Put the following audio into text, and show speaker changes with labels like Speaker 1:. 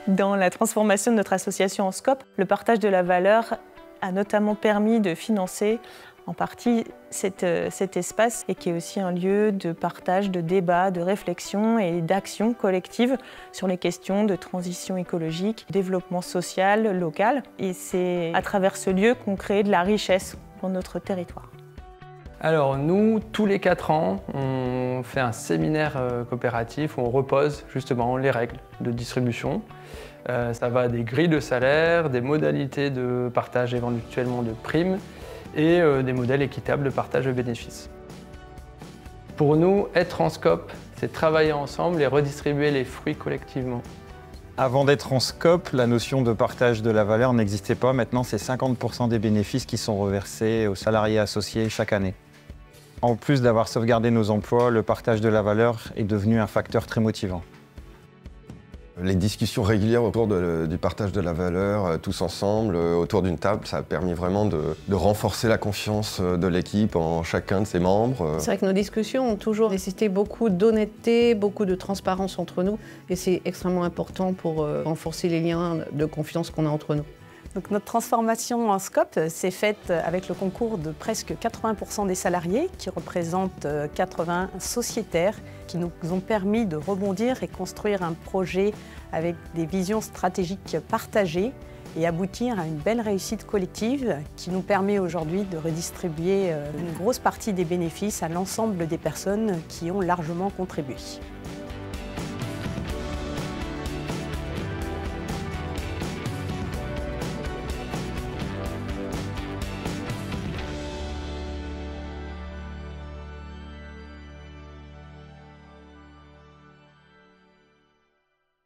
Speaker 1: Dans la transformation de notre association en SCOP, le partage de la valeur a notamment permis de financer en partie cet espace et qui est aussi un lieu de partage, de débat, de réflexion et d'action collective sur les questions de transition écologique, développement social, local. Et c'est à travers ce lieu qu'on crée de la richesse pour notre territoire.
Speaker 2: Alors nous, tous les 4 ans, on fait un séminaire coopératif où on repose justement les règles de distribution. Ça va des grilles de salaire, des modalités de partage éventuellement de primes et des modèles équitables de partage de bénéfices. Pour nous, être en SCOP, c'est travailler ensemble et redistribuer les fruits collectivement.
Speaker 3: Avant d'être en SCOP, la notion de partage de la valeur n'existait pas. Maintenant, c'est 50% des bénéfices qui sont reversés aux salariés associés chaque année. En plus d'avoir sauvegardé nos emplois, le partage de la valeur est devenu un facteur très motivant.
Speaker 4: Les discussions régulières autour du partage de la valeur, tous ensemble, autour d'une table, ça a permis vraiment de renforcer la confiance de l'équipe en chacun de ses membres.
Speaker 5: C'est vrai que nos discussions ont toujours nécessité beaucoup d'honnêteté, beaucoup de transparence entre nous, et c'est extrêmement important pour renforcer les liens de confiance qu'on a entre nous.
Speaker 6: Donc notre transformation en SCOP s'est faite avec le concours de presque 80% des salariés qui représentent 80 sociétaires qui nous ont permis de rebondir et construire un projet avec des visions stratégiques partagées et aboutir à une belle réussite collective qui nous permet aujourd'hui de redistribuer une grosse partie des bénéfices à l'ensemble des personnes qui ont largement contribué.